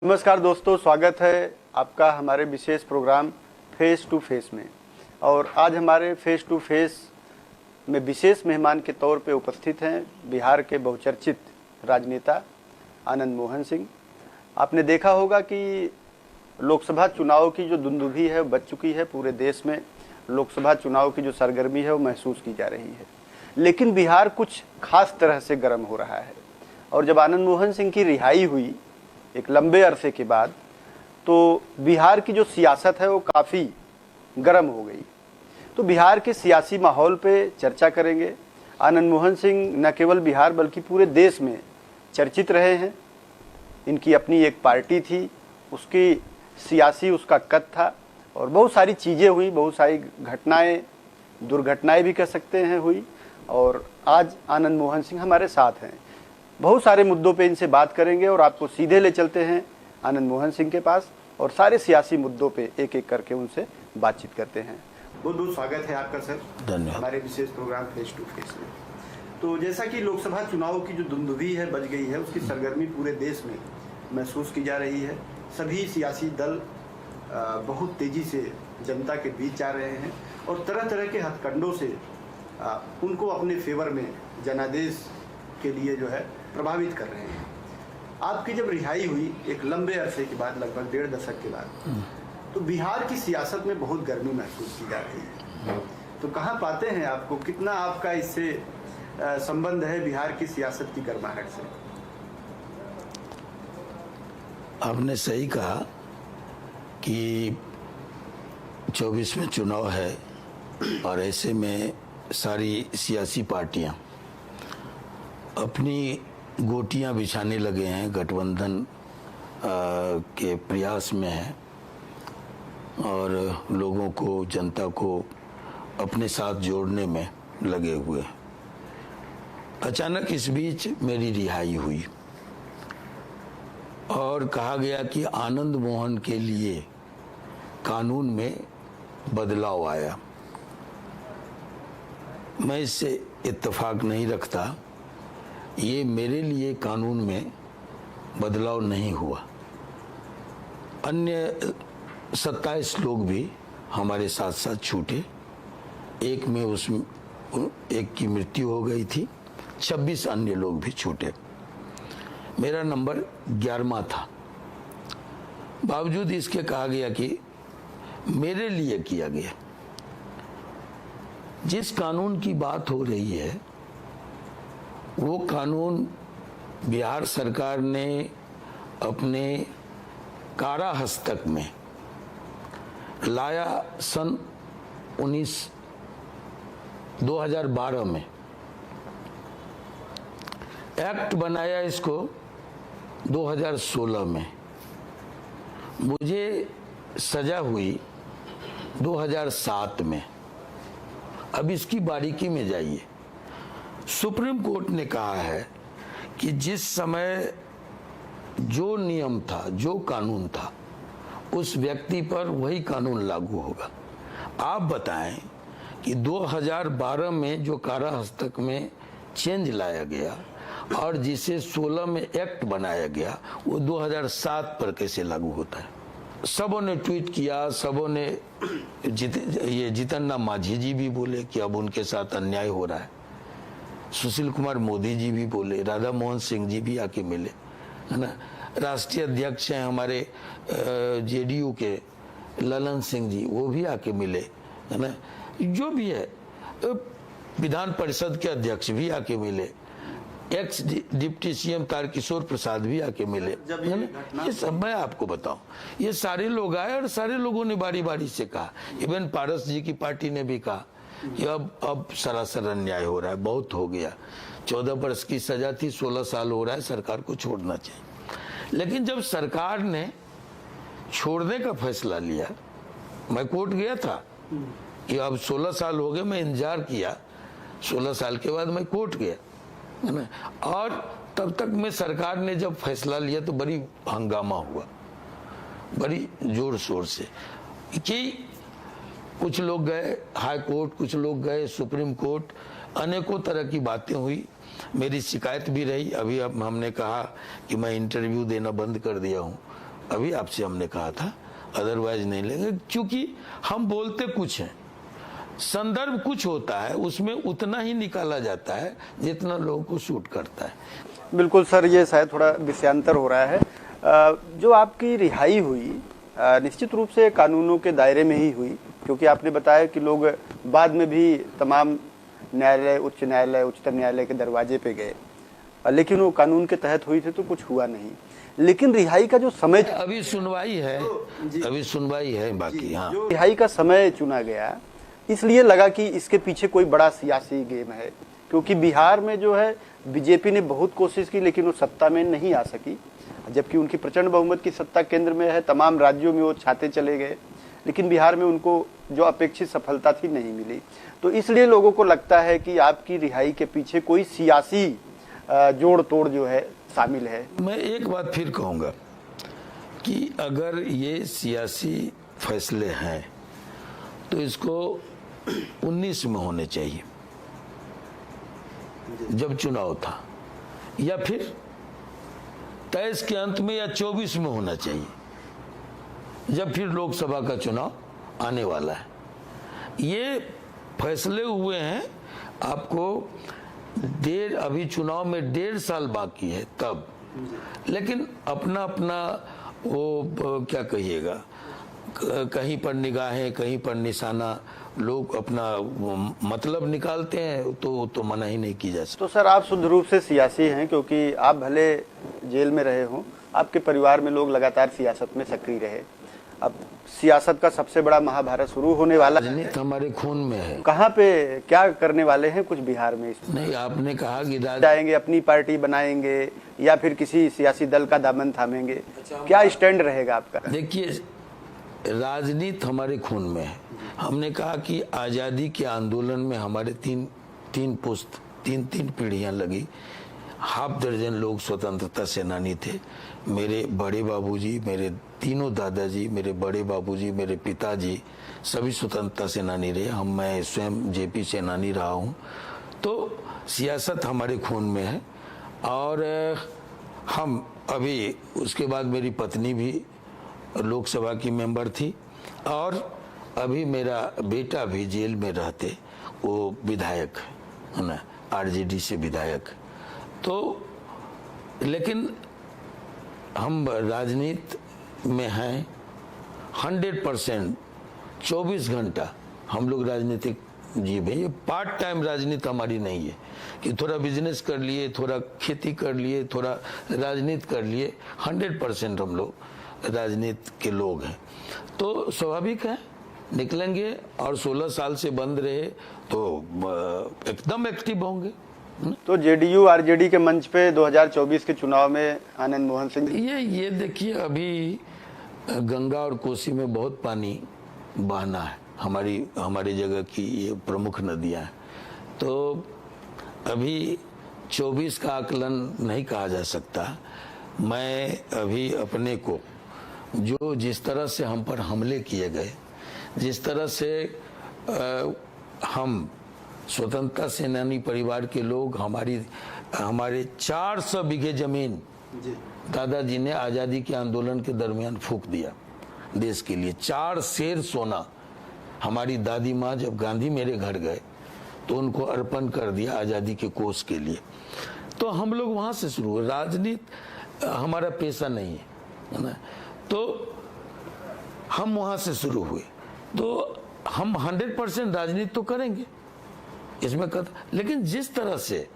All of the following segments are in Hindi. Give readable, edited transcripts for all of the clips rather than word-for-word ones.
नमस्कार दोस्तों, स्वागत है आपका हमारे विशेष प्रोग्राम फेस टू फेस में। और आज हमारे फेस टू फेस में विशेष मेहमान के तौर पे उपस्थित हैं बिहार के बहुचर्चित राजनेता आनंद मोहन सिंह। आपने देखा होगा कि लोकसभा चुनाव की जो दुंदुभी है बच चुकी है। पूरे देश में लोकसभा चुनाव की जो सरगर्मी है वो महसूस की जा रही है, लेकिन बिहार कुछ खास तरह से गर्म हो रहा है। और जब आनंद मोहन सिंह की रिहाई हुई एक लंबे अरसे के बाद, तो बिहार की जो सियासत है वो काफ़ी गर्म हो गई। तो बिहार के सियासी माहौल पे चर्चा करेंगे। आनंद मोहन सिंह न केवल बिहार बल्कि पूरे देश में चर्चित रहे हैं। इनकी अपनी एक पार्टी थी, उसकी सियासी उसका कद था और बहुत सारी चीज़ें हुई, बहुत सारी घटनाएं, दुर्घटनाएं भी कह सकते हैं हुई। और आज आनंद मोहन सिंह हमारे साथ हैं। बहुत सारे मुद्दों पे इनसे बात करेंगे और आपको सीधे ले चलते हैं आनंद मोहन सिंह के पास और सारे सियासी मुद्दों पे एक एक करके उनसे बातचीत करते हैं। बहुत बहुत स्वागत है आपका सर, धन्यवाद। हमारे विशेष प्रोग्राम फेस टू फेस में। तो जैसा कि लोकसभा चुनाव की जो दुंदुभी है बच गई है, उसकी सरगर्मी पूरे देश में महसूस की जा रही है। सभी सियासी दल बहुत तेजी से जनता के बीच जा रहे हैं और तरह तरह के हथकंडों से उनको अपने फेवर में जनादेश के लिए जो है प्रभावित कर रहे हैं। आपकी जब रिहाई हुई एक लंबे अरसे के बाद, लगभग 1.5 दशक के बाद, तो बिहार की सियासत में बहुत गर्मी महसूस की जा रही है। तो कहाँ पाते हैं आपको, कितना आपका इससे संबंध है बिहार की सियासत की गर्माहट से? आपने सही कहा कि 24 में चुनाव है और ऐसे में सारी सियासी पार्टियां अपनी गोटियां बिछाने लगे हैं, गठबंधन के प्रयास में हैं और लोगों को, जनता को अपने साथ जोड़ने में लगे हुए हैं। अचानक इस बीच मेरी रिहाई हुई और कहा गया कि आनंद मोहन के लिए कानून में बदलाव आया। मैं इससे इत्तेफाक नहीं रखता। ये मेरे लिए कानून में बदलाव नहीं हुआ। अन्य 27 लोग भी हमारे साथ साथ छूटे। एक की मृत्यु हो गई थी, 26 अन्य लोग भी छूटे। मेरा नंबर 11वां था। बावजूद इसके कहा गया कि मेरे लिए किया गया। जिस कानून की बात हो रही है वो कानून बिहार सरकार ने अपने कारा हस्तक में लाया सन 2012 में। एक्ट बनाया इसको 2016 में। मुझे सजा हुई 2007 में। अब इसकी बारीकी में जाइए। सुप्रीम कोर्ट ने कहा है कि जिस समय जो नियम था, जो कानून था, उस व्यक्ति पर वही कानून लागू होगा। आप बताएं कि 2012 में जो कारा हस्तक में चेंज लाया गया और जिसे 16 में एक्ट बनाया गया, वो 2007 पर कैसे लागू होता है? सबों ने ट्वीट किया, सबों ने जीतन राम मांझी जी भी बोले कि अब उनके साथ अन्याय हो रहा है। सुशील कुमार मोदी जी भी बोले, राधा मोहन सिंह जी भी आके मिले, है ना। राष्ट्रीय अध्यक्ष हैं हमारे जेडीयू के ललन सिंह जी, वो भी आके मिले, है ना। जो भी है, विधान परिषद के अध्यक्ष भी आके मिले, x deputy CM Tarkishore Prasad भी आके मिले, है ना। ये सब मैं आपको बताऊं, ये सारे लोग आए और सारे लोगों ने बारी बारी से कहा। इवन पारस जी की पार्टी ने भी कहा कि अब सरासर अन्याय हो रहा है, बहुत हो गया। 14 वर्ष की सजा थी, 16 साल हो रहा है, सरकार को छोड़ना चाहिए। लेकिन जब सरकार ने छोड़ने का फैसला लिया, मैं कोर्ट गया था कि अब 16 साल हो गए, मैं इंतजार किया, 16 साल के बाद मैं कोर्ट गया, है ना। और तब तक में सरकार ने जब फैसला लिया तो बड़ी हंगामा हुआ, बड़ी जोर शोर से, कि कुछ लोग गए हाई कोर्ट, कुछ लोग गए सुप्रीम कोर्ट, अनेकों तरह की बातें हुई। मेरी शिकायत भी रही। अभी अब हमने कहा कि मैं इंटरव्यू देना बंद कर दिया हूँ, अभी आपसे हमने कहा था, अदरवाइज नहीं लेंगे, क्योंकि हम बोलते कुछ हैं, संदर्भ कुछ होता है, उसमें उतना ही निकाला जाता है जितना लोगों को सूट करता है। बिल्कुल सर, ये शायद थोड़ा विषयांतर हो रहा है। जो आपकी रिहाई हुई निश्चित रूप से कानूनों के दायरे में ही हुई, क्योंकि आपने बताया कि लोग बाद में भी तमाम न्यायालय, उच्च न्यायालय, उच्चतम न्यायालय के दरवाजे पे गए, लेकिन वो कानून के तहत हुई थी तो कुछ हुआ नहीं। लेकिन रिहाई का जो समय, अभी सुनवाई है बाकी। हाँ, रिहाई का समय चुना गया, इसलिए लगा कि इसके पीछे कोई बड़ा सियासी गेम है, क्योंकि बिहार में जो है बीजेपी ने बहुत कोशिश की लेकिन वो सत्ता में नहीं आ सकी, जबकि उनकी प्रचंड बहुमत की सत्ता केंद्र में है। तमाम राज्यों में वो छाते चले गए, लेकिन बिहार में उनको जो अपेक्षित सफलता थी नहीं मिली। तो इसलिए लोगों को लगता है कि आपकी रिहाई के पीछे कोई सियासी जोड़ तोड़ जो है शामिल है। मैं एक बात फिर कहूंगा कि अगर ये सियासी फैसले हैं तो इसको 19 में होने चाहिए जब चुनाव था, या फिर 23 के अंत में या 24 में होना चाहिए जब फिर लोकसभा का चुनाव आने वाला है। ये फैसले हुए हैं, आपको अभी चुनाव में 1.5 साल बाकी है तब, लेकिन अपना अपना वो क्या कहिएगा, कहीं पर निगाहें, कहीं पर निशाना, लोग अपना मतलब निकालते हैं, तो मना ही नहीं की जा सकती। तो सर, आप शुद्ध रूप से सियासी हैं, क्योंकि आप भले जेल में रहे हों, आपके परिवार में लोग लगातार सियासत में सक्रिय रहे। अब सियासत का सबसे बड़ा महाभारत शुरू होने वाला है, हमारे खून में है। कहाँ पे क्या करने वाले हैं कुछ बिहार में? नहीं, आपने कहा कि जाएंगे, अपनी पार्टी बनाएंगे या फिर किसी सियासी दल का दामन थामेंगे, क्या स्टैंड रहेगा आपका? देखिए, राजनीति हमारे खून में है। हमने कहा कि आज़ादी के आंदोलन में हमारे तीन पीढ़ियां लगी। 6 दर्जन लोग स्वतंत्रता सेनानी थे। मेरे बड़े बाबूजी, मेरे तीनों दादाजी, मेरे बड़े बाबूजी, मेरे पिताजी सभी स्वतंत्रता सेनानी रहे। मैं स्वयं जेपी सेनानी रहा हूँ। तो सियासत हमारे खून में है। और हम अभी, उसके बाद मेरी पत्नी भी लोकसभा की मेंबर थी, और अभी मेरा बेटा भी जेल में रहते, वो विधायक है ना, आरजेडी से विधायक। तो लेकिन हम राजनीति में हैं 100%, 24 घंटा हम लोग राजनीतिक जीव हैं। ये पार्ट टाइम राजनीति हमारी नहीं है कि थोड़ा बिजनेस कर लिए, थोड़ा खेती कर लिए, थोड़ा राजनीति कर लिए। 100% हम लोग राजनीति के लोग हैं। तो स्वाभाविक है निकलेंगे, और 16 साल से बंद रहे तो एकदम एक्टिव होंगे। तो जेडीयू आरजेडी के मंच पे 2024 के चुनाव में आनंद मोहन सिंह, ये देखिए, अभी गंगा और कोसी में बहुत पानी बहना है। हमारी जगह की ये प्रमुख नदियां हैं। तो अभी 24 का आकलन नहीं कहा जा सकता। मैं अभी अपने को, जो जिस तरह से हम पर हमले किए गए, जिस तरह से हम स्वतंत्रता सेनानी परिवार के लोग, हमारे 400 बीघे जमीन दादाजी ने आज़ादी के आंदोलन के दरमियान फूंक दिया देश के लिए। 4 सेर सोना हमारी दादी माँ जब गांधी मेरे घर गए तो उनको अर्पण कर दिया आज़ादी के कोष के लिए। तो हम लोग वहाँ से शुरू हुए। राजनीति हमारा पेशा नहीं है ना, तो हम वहाँ से शुरू हुए। तो हम 100% राजनीति तो करेंगे इसमें लेकिन जिस तरह से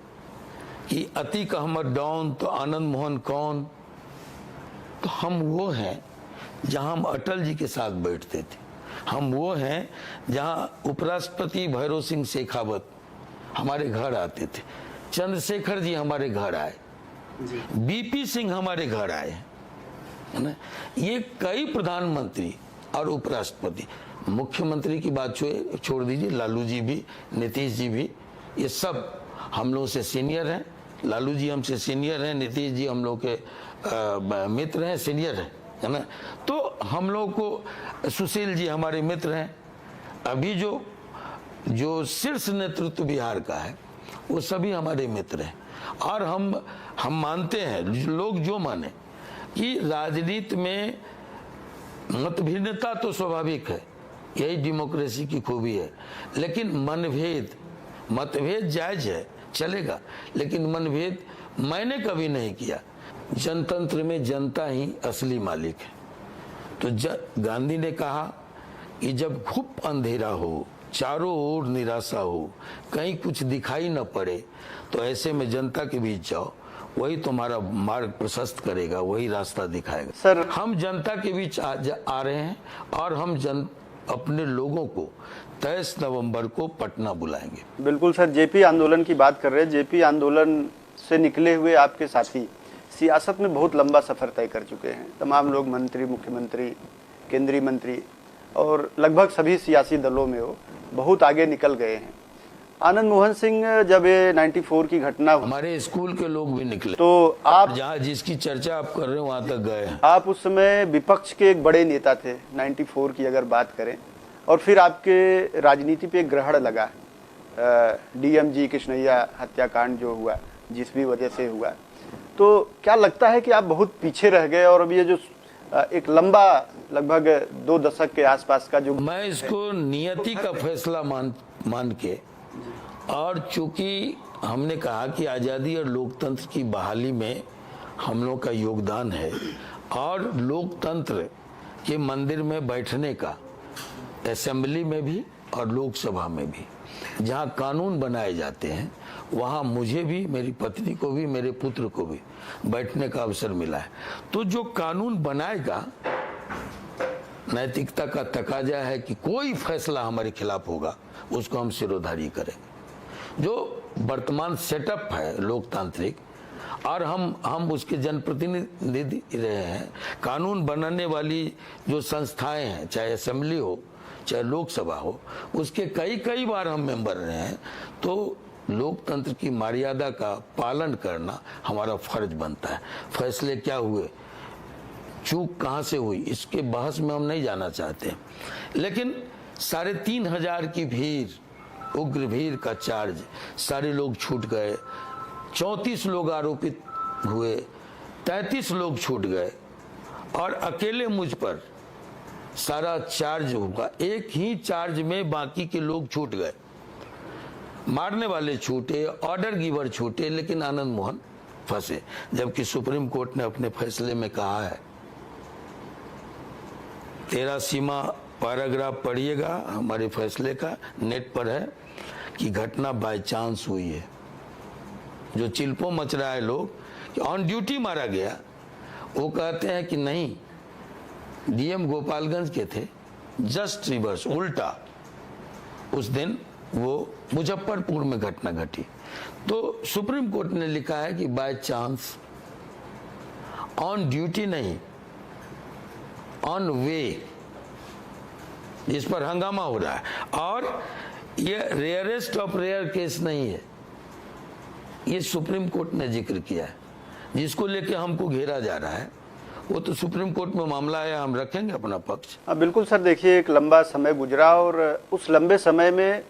कि अतीक अहमद डॉन तो आनंद मोहन कौन, तो हम वो हैं जहां हम अटल जी के साथ बैठते थे। हम वो हैं जहां उपराष्ट्रपति भैरव सिंह शेखावत हमारे घर आते थे, चंद्रशेखर जी हमारे घर आए, बीपी सिंह हमारे घर आए, है ना। ये कई प्रधानमंत्री और उपराष्ट्रपति, मुख्यमंत्री की बात छोड़ दीजिए, लालू जी भी, नीतीश जी भी, ये सब हम लोग से सीनियर हैं। लालू जी हमसे सीनियर हैं, नीतीश जी हम लोग के मित्र हैं, सीनियर हैं, है ना। तो हम लोग को सुशील जी हमारे मित्र हैं। अभी जो शीर्ष नेतृत्व बिहार का है वो सभी हमारे मित्र हैं। और हम मानते हैं, लोग जो माने, कि राजनीति में मतभिन्नता तो स्वाभाविक है, यही डेमोक्रेसी की खूबी है, लेकिन मतभेद जायज है, चलेगा, लेकिन मनभेद मैंने कभी नहीं किया। जनतंत्र में जनता ही असली मालिक है। तो गांधी ने कहा कि जब खूब अंधेरा हो, चारों ओर निराशा हो, कहीं कुछ दिखाई न पड़े, तो ऐसे में जनता के बीच जाओ, वही तुम्हारा मार्ग प्रशस्त करेगा, वही रास्ता दिखाएगा। सर, हम जनता के बीच आ रहे हैं और हम अपने लोगों को 23 नवंबर को पटना बुलाएंगे। बिल्कुल सर, जेपी आंदोलन की बात कर रहे हैं। जेपी आंदोलन से निकले हुए आपके साथी सियासत में बहुत लंबा सफर तय कर चुके हैं। तमाम लोग मंत्री, मुख्यमंत्री, केंद्रीय मंत्री और लगभग सभी सियासी दलों में वो बहुत आगे निकल गए हैं। आनंद मोहन सिंह, जब ये 94 की घटना, हमारे स्कूल के लोग भी निकले, तो आप जहाँ जिसकी चर्चा आप कर रहे हो वहां तक गए। आप उस समय विपक्ष के एक बड़े नेता थे 94 की अगर बात करें, और फिर आपके राजनीति पे एक ग्रहण लगा, डीएमजी कृष्णैया हत्याकांड जो हुआ, जिस भी वजह से हुआ। तो क्या लगता है कि आप बहुत पीछे रह गए और अब ये जो एक लंबा लगभग 2 दशक के आसपास का जो, मैं इसको नियति का फैसला मान के, और चूंकि हमने कहा कि आज़ादी और लोकतंत्र की बहाली में हम लोग का योगदान है, और लोकतंत्र के मंदिर में बैठने का, असेंबली में भी और लोकसभा में भी, जहां कानून बनाए जाते हैं, वहां मुझे भी, मेरी पत्नी को भी, मेरे पुत्र को भी बैठने का अवसर मिला है। तो जो कानून बनाएगा, नैतिकता का तकाजा है कि कोई फैसला हमारे खिलाफ होगा, उसको हम सिरोधारी करेंगे। जो वर्तमान सेटअप है लोकतांत्रिक, और हम उसके जनप्रतिनिधि रहे हैं। कानून बनाने वाली जो संस्थाएं हैं, चाहे असेंबली हो चाहे लोकसभा हो, उसके कई बार हम मेंबर रहे हैं। तो लोकतंत्र की मर्यादा का पालन करना हमारा फर्ज बनता है। फैसले क्या हुए, चूक कहां से हुई, इसके बहस में हम नहीं जाना चाहते, लेकिन 3,500 की भीड़, उग्र भीड़ का चार्ज, सारे लोग छूट गए। 34 लोग आरोपित हुए, 33 लोग छूट गए, और अकेले मुझ पर सारा चार्ज होगा। एक ही चार्ज में बाकी के लोग छूट गए, मारने वाले छूटे, ऑर्डर गिवर छूटे, लेकिन आनंद मोहन फंसे। जबकि सुप्रीम कोर्ट ने अपने फैसले में कहा है, 13 सीमा पैराग्राफ पढ़िएगा हमारे फैसले का, नेट पर है, कि घटना बाय चांस हुई है। जो चिल्पो मच रहा है लोग कि ऑन ड्यूटी मारा गया, वो कहते हैं कि नहीं, डीएम गोपालगंज के थे, जस्ट रिवर्स, उल्टा। उस दिन वो मुजफ्फरपुर में घटना घटी। तो सुप्रीम कोर्ट ने लिखा है कि बाय चांस, ऑन ड्यूटी नहीं, ऑन वे, जिस पर हंगामा हो रहा है। और ये रेयरेस्ट ऑफ रेयर केस नहीं है, ये सुप्रीम कोर्ट ने जिक्र किया है। जिसको लेके हमको घेरा जा रहा है, वो तो सुप्रीम कोर्ट में मामला है, हम रखेंगे अपना पक्ष। बिल्कुल सर, देखिए एक लंबा समय गुजरा, और उस लंबे समय में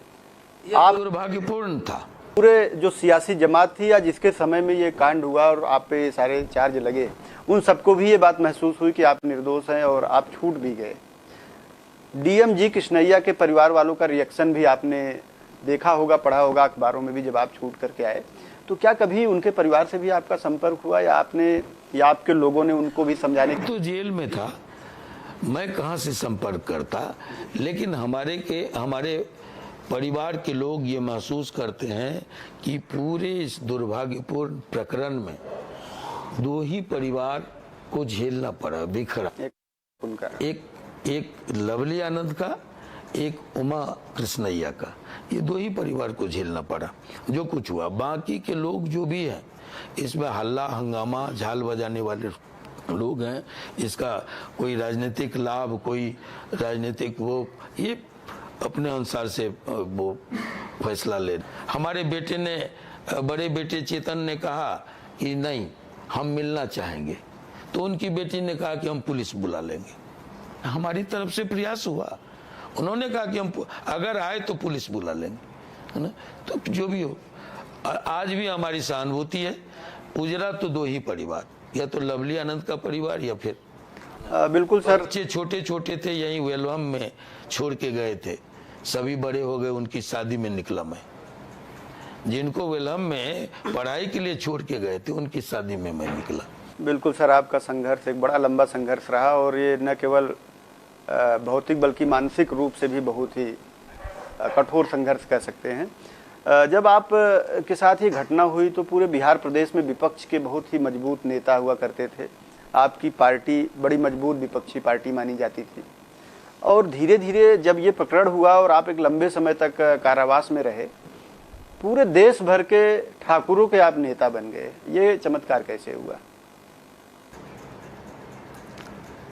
आप दुर्भाग्यपूर्ण था। पूरे जो सियासी जमात थी या जिसके समय में ये कांड हुआ और आप पे सारे चार्ज लगे, उन सबको भी ये बात महसूस हुई कि आप निर्दोष हैं और आप छूट भी गए। डीएमजी कृष्णैया के परिवार वालों का रिएक्शन भी आपने देखा होगा, पढ़ा होगा अखबारों में भी, जब आप छूट करके आए। तो क्या कभी उनके परिवार से भी आपका संपर्क हुआ, या आपके लोगों ने उनको भी समझाने की? तो जेल में था, मैं कहां से संपर्क करता, लेकिन हमारे परिवार के लोग ये महसूस करते हैं कि पूरे इस दुर्भाग्यपूर्ण प्रकरण में 2 ही परिवार को झेलना पड़ा, बिखरा। उनका एक लवली आनंद का, एक उमा कृष्णैया का, ये 2 ही परिवार को झेलना पड़ा जो कुछ हुआ। बाकी के लोग जो भी हैं, इसमें हल्ला हंगामा, झाल बजाने वाले लोग हैं, इसका कोई राजनीतिक लाभ, कोई राजनीतिक वो, ये अपने अनुसार से वो फैसला ले। हमारे बेटे ने, बड़े बेटे चेतन ने कहा कि नहीं, हम मिलना चाहेंगे, तो उनकी बेटी ने कहा कि हम पुलिस बुला लेंगे। हमारी तरफ से प्रयास हुआ, उन्होंने कहा कि हम अगर आए तो पुलिस बुला लेंगे, है ना। तो जो भी हो, आज भी हमारी सहानुभूति है। उजरा तो 2 ही परिवार, या तो लवली आनंद का परिवार या फिर बिल्कुल सर। बच्चे छोटे छोटे थे, यहीं वेलवम में छोड़ के गए थे, सभी बड़े हो गए, उनकी शादी में निकला मैं। जिनको वेलवम में पढ़ाई के लिए छोड़ के गए थे उनकी शादी में मैं निकला। बिल्कुल सर, आपका संघर्ष एक बड़ा लंबा संघर्ष रहा और ये न केवल भौतिक बल्कि मानसिक रूप से भी बहुत ही कठोर संघर्ष कह सकते हैं। जब आप के साथ ये घटना हुई तो पूरे बिहार प्रदेश में विपक्ष के बहुत ही मजबूत नेता हुआ करते थे। आपकी पार्टी बड़ी मजबूत विपक्षी पार्टी मानी जाती थी और धीरे धीरे जब ये प्रकरण हुआ और आप एक लंबे समय तक कारावास में रहे, पूरे देश भर के ठाकुरों के आप नेता बन गए, ये चमत्कार कैसे हुआ?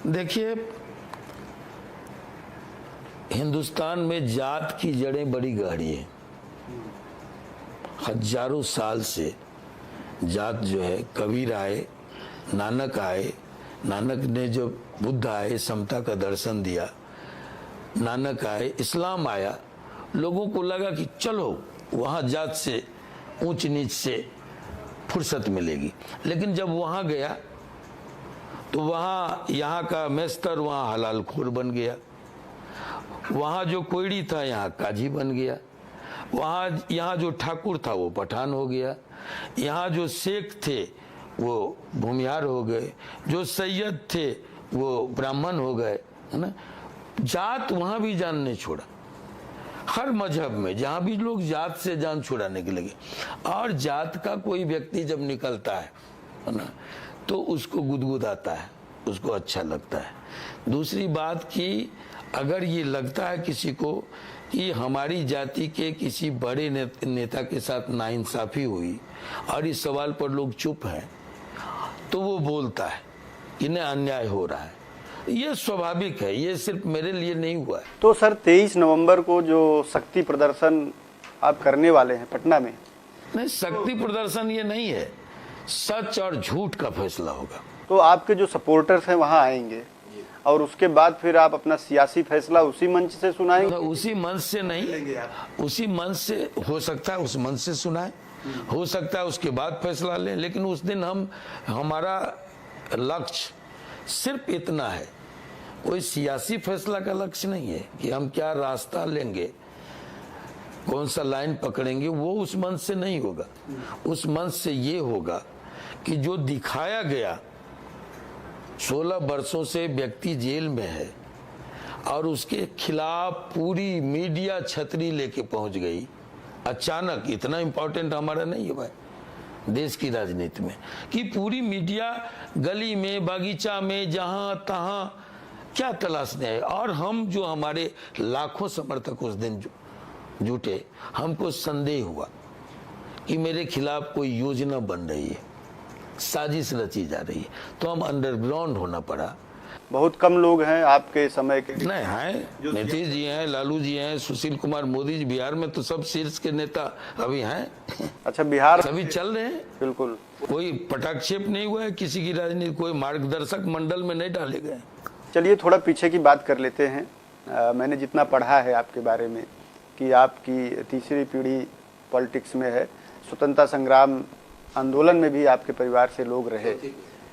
देखिए, हिंदुस्तान में जात की जड़ें बड़ी गहरी हैं। हजारों साल से जात जो है, कबीर आए, नानक आए, नानक ने जो बुद्ध आए समता का दर्शन दिया, नानक आए, इस्लाम आया, लोगों को लगा कि चलो वहां जात से ऊंच नीच से फुर्सत मिलेगी। लेकिन जब वहां गया तो वहां यहाँ का मेस्तर वहां हलाल खोर बन गया, वहां जो कोयड़ी था यहाँ काजी बन गया, वहां यहाँ जो ठाकुर था वो पठान हो गया, यहाँ जो शेख थे वो भूमिहार हो गए, जो सैयद थे वो ब्राह्मण हो गए, है ना। जात वहां भी जान नहीं छोड़ा। हर मजहब में जहां भी लोग जात से जान छुड़ाने के लगे, और जात का कोई व्यक्ति जब निकलता है ना, तो उसको गुदगुदाता है, उसको अच्छा लगता है। दूसरी बात कि अगर ये लगता है किसी को कि हमारी जाति के किसी बड़े नेता के साथ नाइंसाफी हुई और इस सवाल पर लोग चुप हैं, तो वो बोलता है कि नहीं अन्याय हो रहा है। ये स्वाभाविक है, ये सिर्फ मेरे लिए नहीं हुआ है। तो सर 23 नवंबर को जो शक्ति प्रदर्शन आप करने वाले हैं पटना में, नहीं, शक्ति प्रदर्शन ये नहीं है, सच और झूठ का फैसला होगा। तो आपके जो सपोर्टर्स हैं वहां आएंगे और उसके बाद फिर आप अपना सियासी फैसला उसी मंच से सुनाएंगे? तो उसी मंच से नहीं, उसी मंच से हो सकता है, उस मंच से सुनाए, हो सकता है उसके बाद फैसला लें। लेकिन उस दिन हमारा लक्ष्य सिर्फ इतना है, कोई सियासी फैसला का लक्ष्य नहीं है कि हम क्या रास्ता लेंगे, कौन सा लाइन पकड़ेंगे, वो उस मंच से नहीं होगा। उस मंच से ये होगा कि जो दिखाया गया 16 वर्षों से व्यक्ति जेल में है और उसके खिलाफ पूरी मीडिया छतरी लेके पहुंच गई अचानक। इतना इंपॉर्टेंट हमारा नहीं है भाई देश की राजनीति में कि पूरी मीडिया गली में, बागीचा में, जहां तहां क्या तलाशने है। और हम जो हमारे लाखों समर्थक उस दिन जुटे, हमको संदेह हुआ कि मेरे खिलाफ कोई योजना बन रही है, साजिश रची जा रही है, तो हम अंडरग्राउंड होना पड़ा। बहुत कम लोग हैं आपके समय के? नहीं हैं, नीतीश जी हैं, लालू जी हैं, सुशील कुमार मोदी जी। बिहार में तो सब शीर्ष के नेता अभी हैं। अच्छा, बिहार सभी चल रहे हैं। बिल्कुल, कोई पटाक्षेप नहीं हुआ है किसी की राजनीति, कोई मार्गदर्शक मंडल में नहीं डाले गए। चलिए थोड़ा पीछे की बात कर लेते हैं। मैंने जितना पढ़ा है आपके बारे में कि आपकी तीसरी पीढ़ी पॉलिटिक्स में है, स्वतंत्रता संग्राम आंदोलन में भी आपके परिवार से लोग रहे,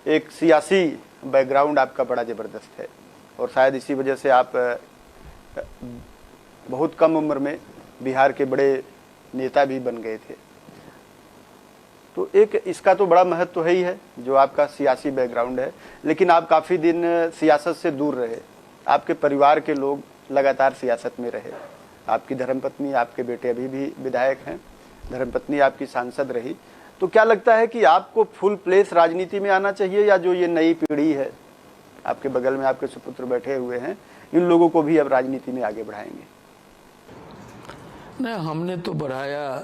एक सियासी बैकग्राउंड आपका बड़ा ज़बरदस्त है और शायद इसी वजह से आप बहुत कम उम्र में बिहार के बड़े नेता भी बन गए थे। तो एक इसका तो बड़ा महत्व तो है ही है जो आपका सियासी बैकग्राउंड है, लेकिन आप काफ़ी दिन सियासत से दूर रहे, आपके परिवार के लोग लगातार सियासत में रहे। आपकी धर्मपत्नी, आपके बेटे अभी भी विधायक हैं, धर्मपत्नी आपकी सांसद रही। तो क्या लगता है कि आपको फुल प्लेस राजनीति में आना चाहिए, या जो ये नई पीढ़ी है, आपके बगल में आपके सुपुत्र बैठे हुए हैं, इन लोगों को भी अब राजनीति में आगे बढ़ाएंगे? नहीं, हमने तो बढ़ाया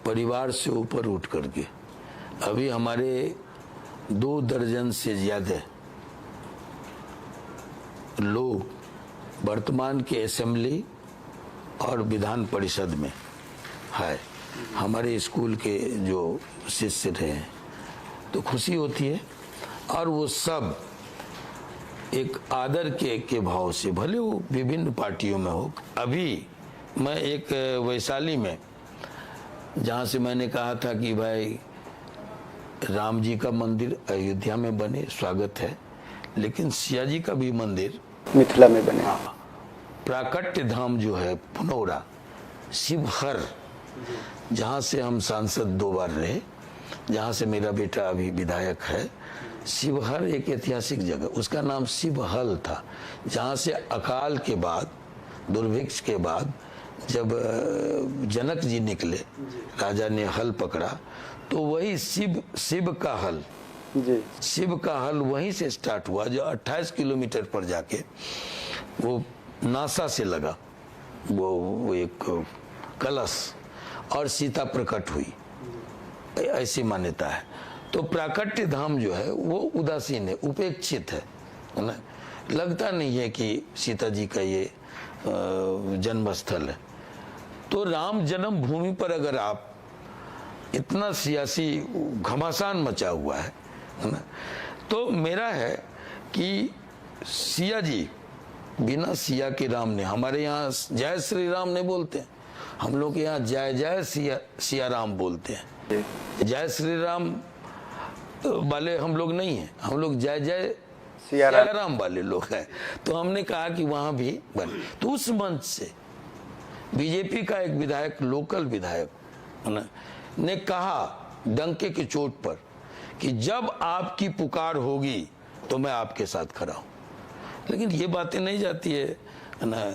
परिवार से ऊपर उठ करके। अभी हमारे 2 दर्जन से ज्यादा लोग वर्तमान के असेंबली और विधान परिषद में है, हमारे स्कूल के जो शिष्य रहे हैं। तो खुशी होती है और वो सब एक आदर के भाव से, भले वो विभिन्न पार्टियों में हो। अभी मैं एक वैशाली में, जहाँ से मैंने कहा था कि भाई राम जी का मंदिर अयोध्या में बने, स्वागत है, लेकिन सिया जी का भी मंदिर मिथिला में बने। प्राकट्य धाम जो है पुनौरा, शिवहर, जहाँ से हम सांसद 2 बार रहे, जहाँ से मेरा बेटा अभी विधायक है, शिवहर एक ऐतिहासिक जगह, उसका नाम शिवहल था, जहाँ से अकाल के बाद, दुर्भिक्ष के बाद जब जनक जी निकले, राजा ने हल पकड़ा, तो वही शिव का हल जी, शिव का हल वहीं से स्टार्ट हुआ, जो 28 किलोमीटर पर जाके वो नासा से लगा, वो एक कलश, और सीता प्रकट हुई, ऐसी मान्यता है। तो प्राकट्य धाम जो है वो उदासीन है, उपेक्षित है ना, लगता नहीं है कि सीता जी का ये जन्म स्थल है। तो राम जन्म भूमि पर अगर आप, इतना सियासी घमासान मचा हुआ है ना, तो मेरा है कि सिया जी, बिना सिया के राम ने, हमारे यहाँ जय श्री राम नहीं बोलते हैं, हम लोग के यहाँ जय जय सिया राम बोलते हैं। जय श्री राम वाले हम लोग नहीं हैं, हम लोग जय जय सिया राम वाले लोग हैं। तो हमने कहा कि वहां भी बने। तो उस मंच से बीजेपी का एक विधायक, लोकल विधायक ने कहा डंके की चोट पर कि जब आपकी पुकार होगी तो मैं आपके साथ खड़ा हूं। लेकिन ये बातें नहीं जाती है ना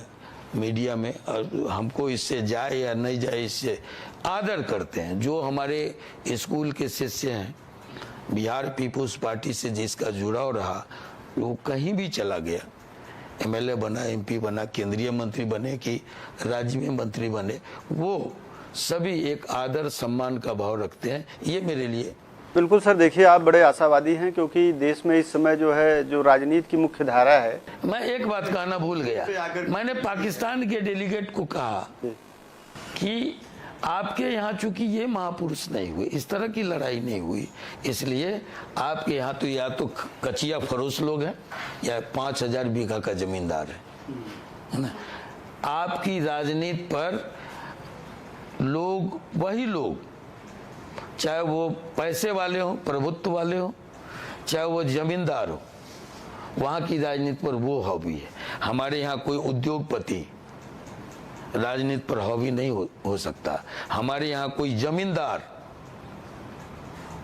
मीडिया में, और हमको इससे जाए या नहीं जाए, इससे आदर करते हैं। जो हमारे स्कूल के शिष्य हैं, बिहार पीपुल्स पार्टी से जिसका जुड़ाव रहा, वो कहीं भी चला गया, एमएलए बना, एमपी बना, केंद्रीय मंत्री बने कि राज्य में मंत्री बने, वो सभी एक आदर सम्मान का भाव रखते हैं। ये मेरे लिए बिल्कुल सर। देखिए, आप बड़े आशावादी हैं, क्योंकि देश में इस समय जो है, जो राजनीति की मुख्य धारा है। मैं एक बात कहना भूल गया, मैंने पाकिस्तान के डेलीगेट को कहा कि आपके यहाँ चूंकि ये महापुरुष नहीं हुए, इस तरह की लड़ाई नहीं हुई, इसलिए आपके यहाँ तो या तो कचिया फरोश लोग हैं या 5000 बीघा का जमींदार है ना। आपकी राजनीति पर लोग, वही लोग, चाहे वो पैसे वाले हो, प्रभुत्व वाले हो, चाहे वो जमींदार हो, वहां की राजनीति पर वो हावी है। हमारे यहाँ कोई उद्योगपति राजनीति पर हावी नहीं हो सकता। हमारे यहाँ कोई जमींदार,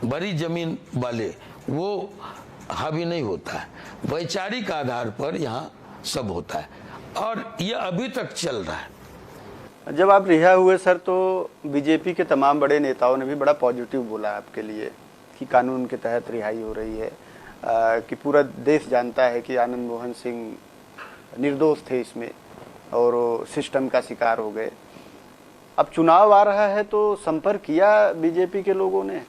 बड़ी जमीन वाले, वो हावी नहीं होता है। वैचारिक आधार पर यहाँ सब होता है, और ये अभी तक चल रहा है। जब आप रिहा हुए सर, तो बीजेपी के तमाम बड़े नेताओं ने भी बड़ा पॉजिटिव बोला आपके लिए कि कानून के तहत रिहाई हो रही है, कि पूरा देश जानता है कि आनंद मोहन सिंह निर्दोष थे इसमें और सिस्टम का शिकार हो गए। अब चुनाव आ रहा है, तो संपर्क किया बीजेपी के लोगों ने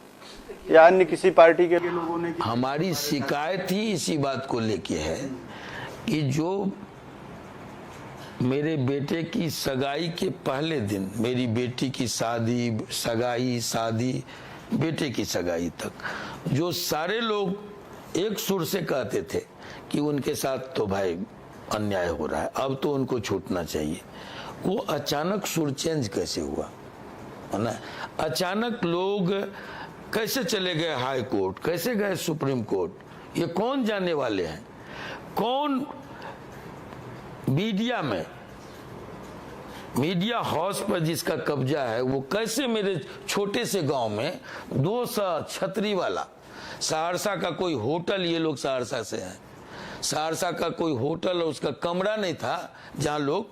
या अन्य किसी पार्टी के लोगों ने? हमारी शिकायत ही इसी बात को लेके है कि जो मेरे बेटे की सगाई के पहले दिन, मेरी बेटी की शादी, बेटे की सगाई तक, जो सारे लोग एक सुर से कहते थे कि उनके साथ तो भाई अन्याय हो रहा है, अब तो उनको छूटना चाहिए, वो अचानक सुर चेंज कैसे हुआ है ना। अचानक लोग कैसे चले गए हाई कोर्ट, कैसे गए सुप्रीम कोर्ट, ये कौन जाने वाले हैं। कौन मीडिया हाउस पर जिसका कब्जा है, वो कैसे मेरे छोटे से गांव में 200 छतरी वाला, सहरसा का कोई होटल, ये लोग सहरसा से हैं, सहरसा का कोई होटल, उसका कमरा नहीं था जहां लोग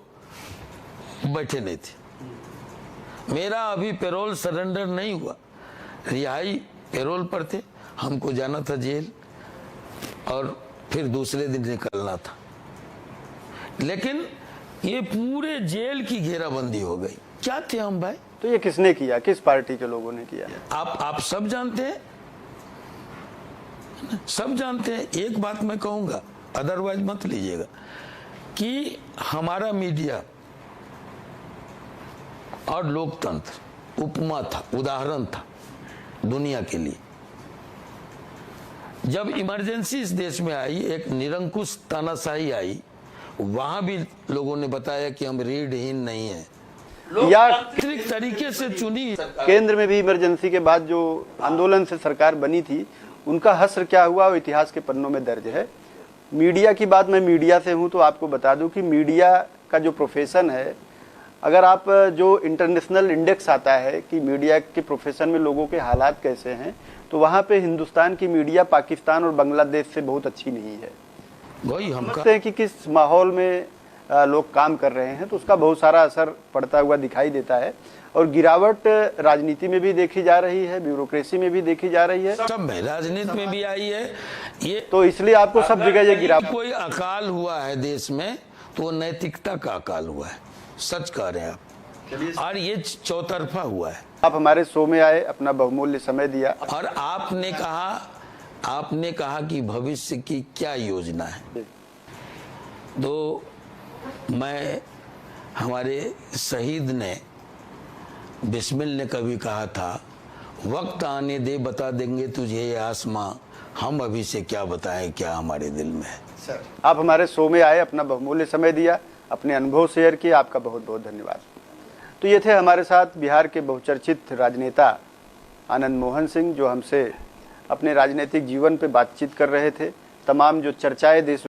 बैठे नहीं थे। मेरा अभी पैरोल सरेंडर नहीं हुआ, रिहाई पैरोल पर थे, हमको जाना था जेल और फिर दूसरे दिन निकलना था, लेकिन ये पूरे जेल की घेराबंदी हो गई। क्या थे हम भाई? तो ये किसने किया, किस पार्टी के लोगों ने किया? आप सब जानते हैं, सब जानते हैं। एक बात मैं कहूंगा, अदरवाइज मत लीजिएगा, कि हमारा मीडिया और लोकतंत्र उपमा था, उदाहरण था दुनिया के लिए। जब इमरजेंसी इस देश में आई, एक निरंकुश तानाशाही आई, वहां भी लोगों ने बताया कि हम रीढ़हीन नहीं है। या लोकतांत्रिक तरीके से चुनी सरकार। केंद्र में भी इमरजेंसी के बाद जो आंदोलन से सरकार बनी थी, उनका हश्र क्या हुआ वो इतिहास के पन्नों में दर्ज है। मीडिया की बात, मैं मीडिया से हूं तो आपको बता दूं कि मीडिया का जो प्रोफेशन है, अगर आप जो इंटरनेशनल इंडेक्स आता है कि मीडिया के प्रोफेशन में लोगों के हालात कैसे हैं, तो वहाँ पे हिंदुस्तान की मीडिया पाकिस्तान और बांग्लादेश से बहुत अच्छी नहीं है। वही हम समझते हैं कि किस माहौल में लोग काम कर रहे हैं, तो उसका बहुत सारा असर पड़ता हुआ दिखाई देता है। और गिरावट राजनीति में भी देखी जा रही है, ब्यूरोक्रेसी में भी देखी जा रही है, सब में, राजनीति में भी आई है ये। तो इसलिए आपको सब जगह ये गिरावट। कोई अकाल हुआ है देश में तो वो नैतिकता का अकाल हुआ है, सच कह रहे हैं आप, और ये चौतरफा हुआ है। आप हमारे शो में आए, अपना बहुमूल्य समय दिया, और आपने कहा कि भविष्य की क्या योजना है। तो मैं, हमारे शहीद ने, बिस्मिल ने कभी कहा था, वक्त आने दे बता देंगे तुझे ये आसमां, हम अभी से क्या बताएं क्या हमारे दिल में है। सर, आप हमारे शो में आए, अपना बहुमूल्य समय दिया, अपने अनुभव शेयर किए, आपका बहुत बहुत धन्यवाद। तो ये थे हमारे साथ बिहार के बहुचर्चित राजनेता आनंद मोहन सिंह, जो हमसे अपने राजनीतिक जीवन पे बातचीत कर रहे थे। तमाम जो चर्चाएं देश